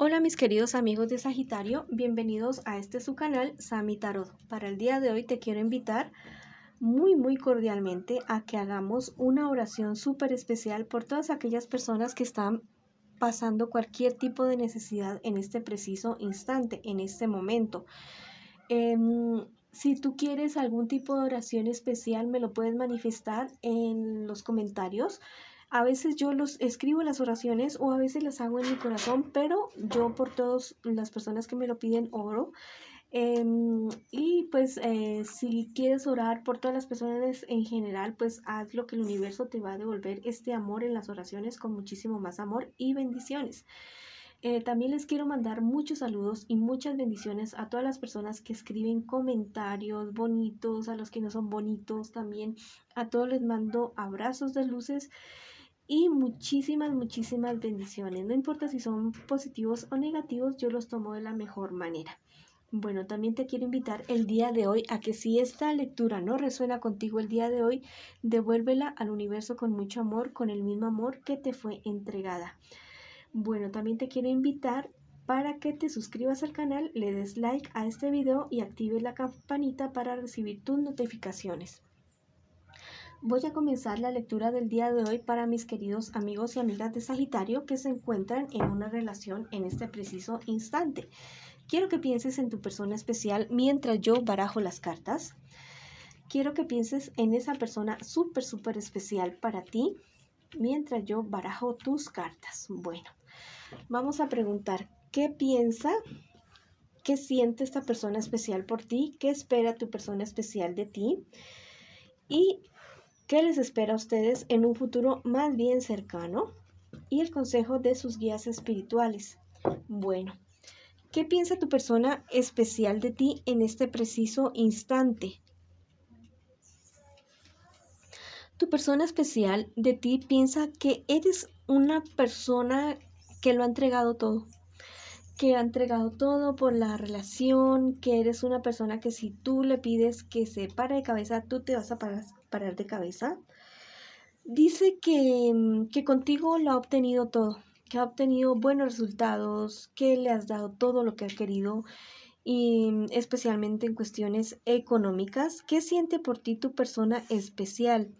Hola mis queridos amigos de Sagitario, bienvenidos a su canal Sami Tarot. Para el día de hoy te quiero invitar muy cordialmente a que hagamos una oración súper especial por todas aquellas personas que están pasando cualquier tipo de necesidad en este preciso instante, en este momento. Si tú quieres algún tipo de oración especial, me lo puedes manifestar en los comentarios. A veces yo los escribo las oraciones o a veces las hago en mi corazón, pero yo por todas las personas que me lo piden oro. Y pues si quieres orar por todas las personas en general, pues haz lo que el universo te va a devolver este amor en las oraciones con muchísimo más amor y bendiciones. También les quiero mandar muchos saludos y muchas bendiciones a todas las personas que escriben comentarios bonitos, a los que no son bonitos también. A todos les mando abrazos de luces y muchísimas bendiciones. No importa si son positivos o negativos, yo los tomo de la mejor manera. Bueno, también te quiero invitar el día de hoy a que si esta lectura no resuena contigo el día de hoy, devuélvela al universo con mucho amor, con el mismo amor que te fue entregada. Bueno, también te quiero invitar para que te suscribas al canal, le des like a este video y actives la campanita para recibir tus notificaciones. Voy a comenzar la lectura del día de hoy para mis queridos amigos y amigas de Sagitario que se encuentran en una relación en este preciso instante. Quiero que pienses en tu persona especial mientras yo barajo las cartas. Quiero que pienses en esa persona súper especial para ti mientras yo barajo tus cartas. Bueno, vamos a preguntar, ¿qué piensa? ¿Qué siente esta persona especial por ti? ¿Qué espera tu persona especial de ti? ¿Y qué les espera a ustedes en un futuro más bien cercano? Y el consejo de sus guías espirituales. Bueno, ¿qué piensa tu persona especial de ti en este preciso instante? Tu persona especial de ti piensa que eres una persona que lo ha entregado todo. Que ha entregado todo por la relación, que eres una persona que si tú le pides que se pare de cabeza, tú te vas a parar de cabeza. Dice que contigo lo ha obtenido todo, que ha obtenido buenos resultados, que le has dado todo lo que ha querido y especialmente en cuestiones económicas. ¿Qué siente por ti tu persona especial?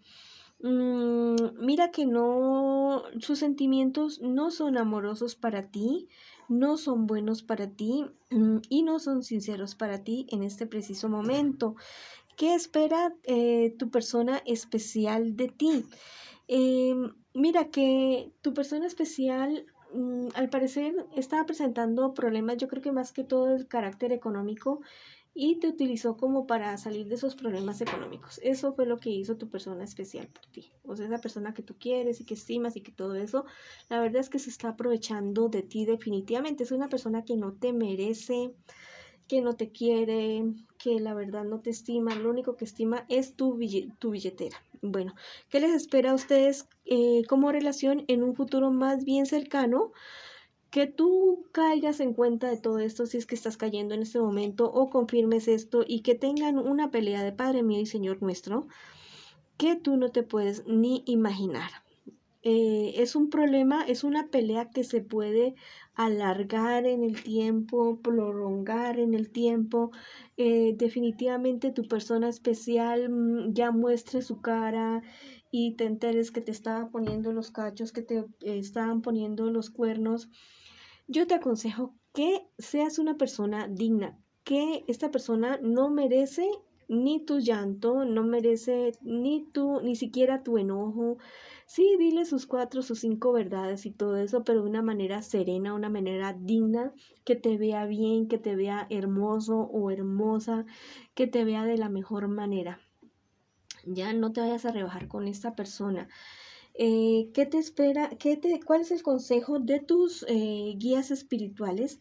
Mira que no, sus sentimientos no son amorosos para ti, no son buenos para ti y no son sinceros para ti en este preciso momento. ¿Qué espera tu persona especial de ti? Mira que tu persona especial al parecer estaba presentando problemas, yo creo que más que todo el carácter económico y te utilizó como para salir de esos problemas económicos. Eso fue lo que hizo tu persona especial por ti. O sea, esa persona que tú quieres y que estimas y que todo eso, la verdad es que se está aprovechando de ti definitivamente. Es una persona que no te merece, que no te quiere, que la verdad no te estima, lo único que estima es tu billetera. Bueno, ¿qué les espera a ustedes como relación en un futuro más bien cercano? Que tú caigas en cuenta de todo esto si es que estás cayendo en este momento o confirmes esto y que tengan una pelea de Padre mío y Señor nuestro que tú no te puedes ni imaginar. Es un problema, es una pelea que se puede alargar en el tiempo, prolongar en el tiempo. Definitivamente tu persona especial ya muestre su cara y te enteres que te estaba poniendo los cachos, que te estaban poniendo los cuernos. Yo te aconsejo que seas una persona digna, que esta persona no merece ni tu llanto, no merece ni siquiera tu enojo. Sí, dile sus 4, sus 5 verdades y todo eso, pero de una manera serena, una manera digna, que te vea bien, que te vea hermoso o hermosa, que te vea de la mejor manera. Ya no te vayas a rebajar con esta persona. ¿Qué te espera? ¿Cuál es el consejo de tus guías espirituales?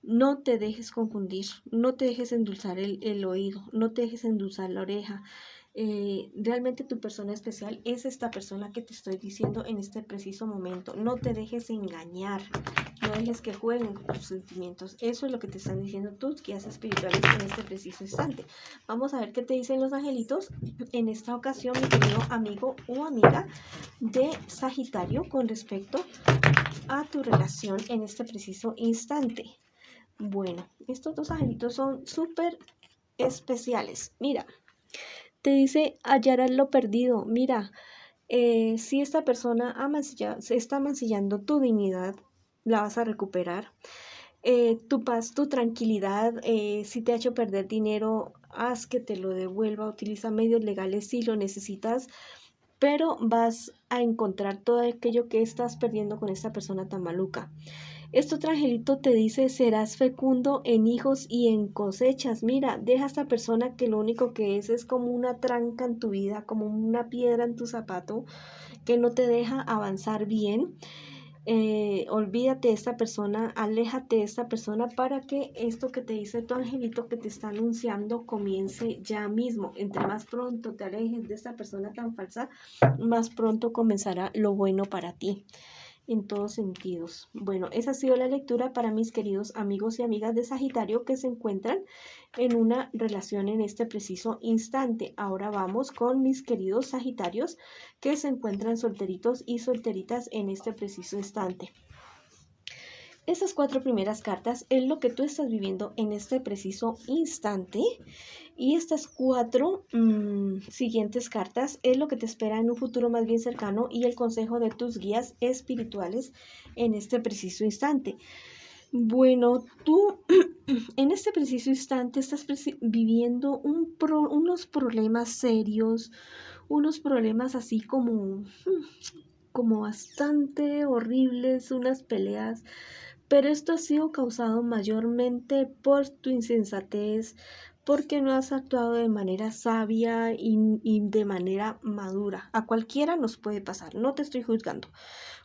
No te dejes confundir, no te dejes endulzar el oído, no te dejes endulzar la oreja. Realmente tu persona especial es esta persona que te estoy diciendo en este preciso momento. No te dejes engañar, no dejes que jueguen con tus sentimientos. Eso es lo que te están diciendo tus guías espirituales en este preciso instante. Vamos a ver qué te dicen los angelitos en esta ocasión, mi querido amigo o amiga de Sagitario, con respecto a tu relación en este preciso instante. Bueno, estos dos angelitos son súper especiales. Mira, te dice hallarás lo perdido. Mira, si esta persona se está mancillando tu dignidad, la vas a recuperar. Tu paz, tu tranquilidad, si te ha hecho perder dinero, haz que te lo devuelva, utiliza medios legales si lo necesitas, pero vas a encontrar todo aquello que estás perdiendo con esta persona tan maluca. Este otro angelito te dice, serás fecundo en hijos y en cosechas. Mira, deja a esta persona que lo único que es como una tranca en tu vida, como una piedra en tu zapato, que no te deja avanzar bien. Olvídate de esta persona, aléjate de esta persona para que esto que te dice tu angelito que te está anunciando comience ya mismo. Entre más pronto te alejes de esta persona tan falsa, más pronto comenzará lo bueno para ti en todos sentidos. Bueno, esa ha sido la lectura para mis queridos amigos y amigas de Sagitario que se encuentran en una relación en este preciso instante. Ahora vamos con mis queridos Sagitarios que se encuentran solteritos y solteritas en este preciso instante. Esas 4 primeras cartas es lo que tú estás viviendo en este preciso instante. Y estas 4 siguientes cartas es lo que te espera en un futuro más bien cercano y el consejo de tus guías espirituales en este preciso instante. Bueno, tú en este preciso instante estás viviendo unos problemas serios, unos problemas así como bastante horribles, unas peleas, pero esto ha sido causado mayormente por tu insensatez, porque no has actuado de manera sabia y de manera madura. A cualquiera nos puede pasar, no te estoy juzgando.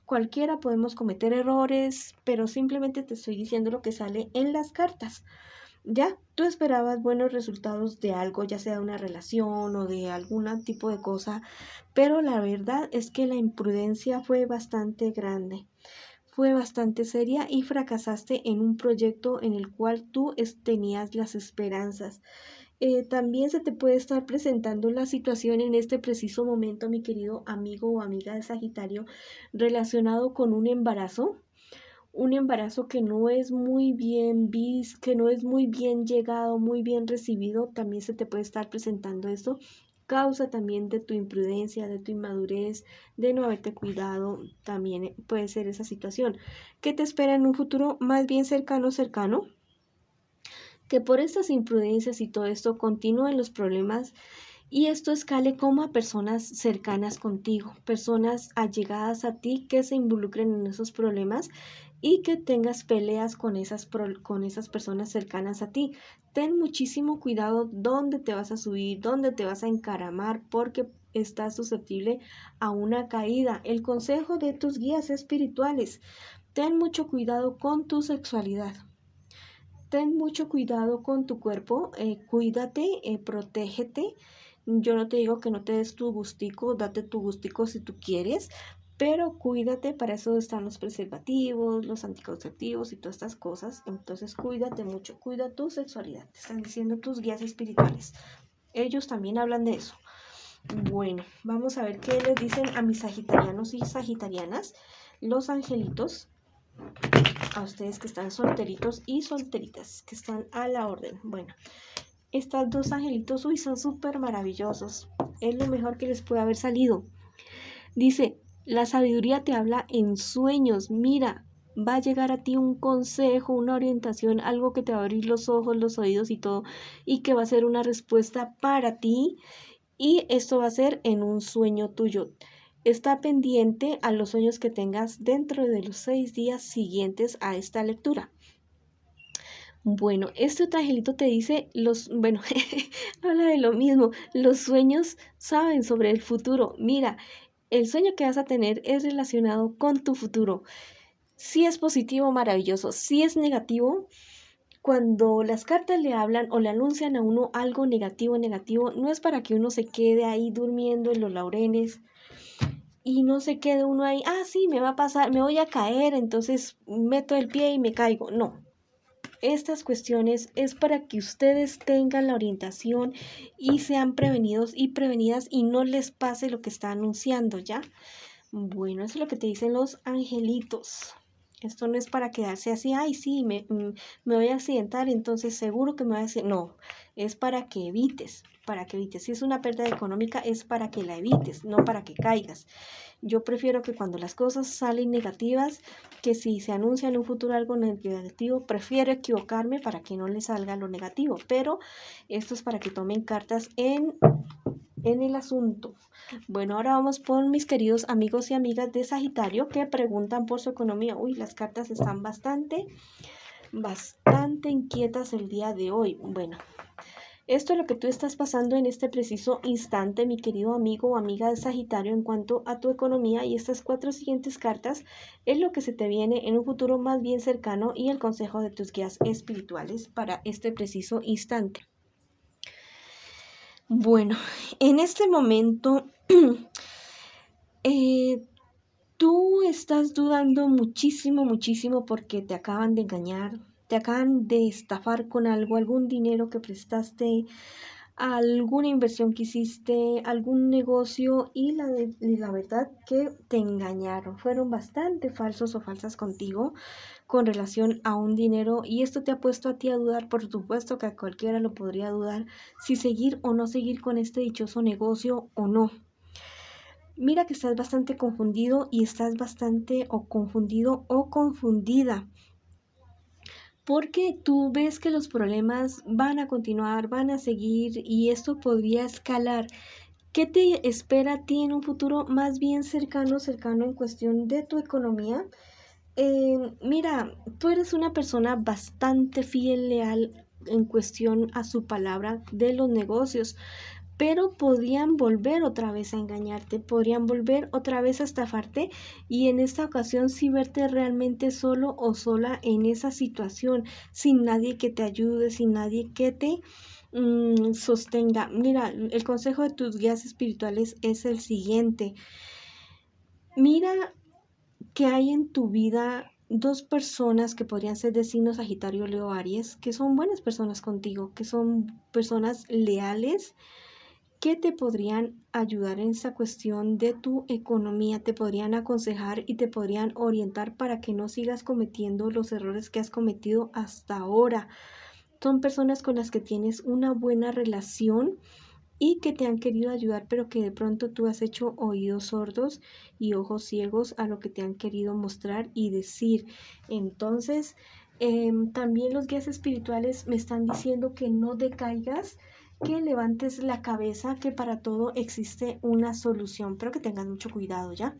Cualquiera podemos cometer errores, pero simplemente te estoy diciendo lo que sale en las cartas. Ya, tú esperabas buenos resultados de algo, ya sea de una relación o de algún tipo de cosa, pero la verdad es que la imprudencia fue bastante grande. Fue bastante seria y fracasaste en un proyecto en el cual tú tenías las esperanzas. También se te puede estar presentando la situación en este preciso momento, mi querido amigo o amiga de Sagitario, relacionado con un embarazo que no es muy bien visto, que no es muy bien llegado, muy bien recibido. También se te puede estar presentando esto, causa también de tu imprudencia, de tu inmadurez, de no haberte cuidado, también puede ser esa situación. ¿Qué te espera en un futuro más bien cercano? Que por estas imprudencias y todo esto continúen los problemas y esto escale como a personas cercanas contigo, personas allegadas a ti que se involucren en esos problemas y que tengas peleas con esas personas cercanas a ti. Ten muchísimo cuidado dónde te vas a subir, dónde te vas a encaramar, porque estás susceptible a una caída. El consejo de tus guías espirituales: ten mucho cuidado con tu sexualidad. Ten mucho cuidado con tu cuerpo, cuídate, protégete. Yo no te digo que no te des tu gustico, date tu gustico si tú quieres, pero cuídate, para eso están los preservativos, los anticonceptivos y todas estas cosas. Entonces cuídate mucho, cuida tu sexualidad, te están diciendo tus guías espirituales. Ellos también hablan de eso. Bueno, vamos a ver qué les dicen a mis sagitarianos y sagitarianas, los angelitos, a ustedes que están solteritos y solteritas, que están a la orden. Bueno, estas dos angelitos, uy, son súper maravillosos. Es lo mejor que les puede haber salido. Dice, la sabiduría te habla en sueños. Mira, va a llegar a ti un consejo, una orientación, algo que te va a abrir los ojos, los oídos y todo, y que va a ser una respuesta para ti. Y esto va a ser en un sueño tuyo. Está pendiente a los sueños que tengas dentro de los 6 días siguientes a esta lectura. Bueno, este otro angelito te dice, habla de lo mismo, los sueños saben sobre el futuro. Mira, el sueño que vas a tener es relacionado con tu futuro. Si es positivo, maravilloso. Si es negativo, cuando las cartas le hablan o le anuncian a uno algo negativo, no es para que uno se quede ahí durmiendo en los laureles y no se quede uno ahí, sí, me va a pasar, me voy a caer, entonces meto el pie y me caigo. No. Estas cuestiones es para que ustedes tengan la orientación y sean prevenidos y prevenidas y no les pase lo que está anunciando, ¿ya? Bueno, eso es lo que te dicen los angelitos. Esto no es para quedarse así, ay, sí, me voy a accidentar, entonces seguro que me voy a accidentar. No, es para que evites, para que evites. Si es una pérdida económica, es para que la evites, no para que caigas. Yo prefiero que cuando las cosas salen negativas, que si se anuncia en un futuro algo negativo, prefiero equivocarme para que no le salga lo negativo. Pero esto es para que tomen cartas en el asunto. Bueno, ahora vamos por mis queridos amigos y amigas de Sagitario que preguntan por su economía. Uy, las cartas están bastante inquietas el día de hoy. Bueno, esto es lo que tú estás pasando en este preciso instante, mi querido amigo o amiga de Sagitario, en cuanto a tu economía, y estas 4 siguientes cartas es lo que se te viene en un futuro más bien cercano y el consejo de tus guías espirituales para este preciso instante. Bueno, en este momento tú estás dudando muchísimo porque te acaban de engañar, te acaban de estafar con algo, algún dinero que prestaste, alguna inversión que hiciste, algún negocio y la verdad que te engañaron. Fueron bastante falsos o falsas contigo con relación a un dinero y esto te ha puesto a ti a dudar. Por supuesto que a cualquiera lo podría dudar si seguir o no seguir con este dichoso negocio o no. Mira que estás bastante confundido y estás bastante o confundido o confundida. Porque tú ves que los problemas van a continuar, van a seguir y esto podría escalar. ¿Qué te espera a ti en un futuro más bien cercano en cuestión de tu economía? Mira, tú eres una persona bastante fiel, leal en cuestión a su palabra de los negocios, pero podrían volver otra vez a engañarte, podrían volver otra vez a estafarte y en esta ocasión sí verte realmente solo o sola en esa situación, sin nadie que te ayude, sin nadie que te sostenga. Mira, el consejo de tus guías espirituales es el siguiente. Mira que hay en tu vida 2 personas que podrían ser de signo Sagitario, Leo, Aries, que son buenas personas contigo, que son personas leales, que te podrían ayudar en esa cuestión de tu economía, te podrían aconsejar y te podrían orientar para que no sigas cometiendo los errores que has cometido hasta ahora. Son personas con las que tienes una buena relación y que te han querido ayudar, pero que de pronto tú has hecho oídos sordos y ojos ciegos a lo que te han querido mostrar y decir. Entonces, también los guías espirituales me están diciendo que no decaigas, que levantes la cabeza, que para todo existe una solución, pero que tengas mucho cuidado, ¿ya?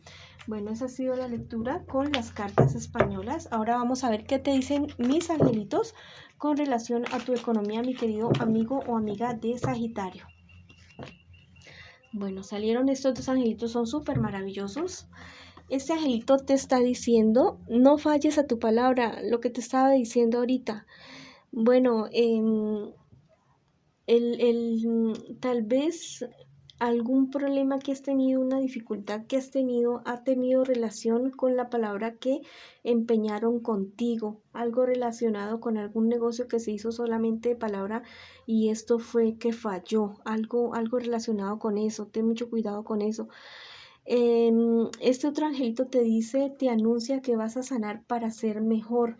Bueno, esa ha sido la lectura con las cartas españolas. Ahora vamos a ver qué te dicen mis angelitos con relación a tu economía, mi querido amigo o amiga de Sagitario. Bueno, salieron estos 2 angelitos, son súper maravillosos. Este angelito te está diciendo, no falles a tu palabra, lo que te estaba diciendo ahorita. Bueno, tal vez algún problema que has tenido, una dificultad que has tenido, ha tenido relación con la palabra que empeñaron contigo, algo relacionado con algún negocio que se hizo solamente de palabra y esto fue que falló, algo relacionado con eso, ten mucho cuidado con eso. Este otro angelito te dice, te anuncia que vas a sanar para ser mejor.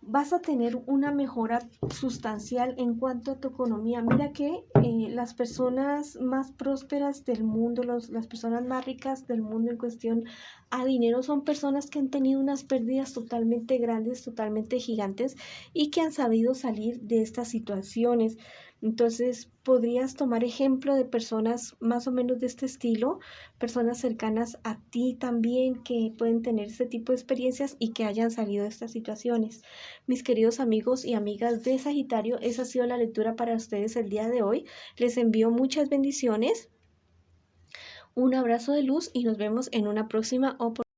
Vas a tener una mejora sustancial en cuanto a tu economía. Mira que las personas más prósperas del mundo, las personas más ricas del mundo en cuestión a dinero, son personas que han tenido unas pérdidas totalmente grandes, totalmente gigantes y que han sabido salir de estas situaciones. Entonces, podrías tomar ejemplo de personas más o menos de este estilo, personas cercanas a ti también que pueden tener este tipo de experiencias y que hayan salido de estas situaciones. Mis queridos amigos y amigas de Sagitario, esa ha sido la lectura para ustedes el día de hoy. Les envío muchas bendiciones, un abrazo de luz y nos vemos en una próxima oportunidad.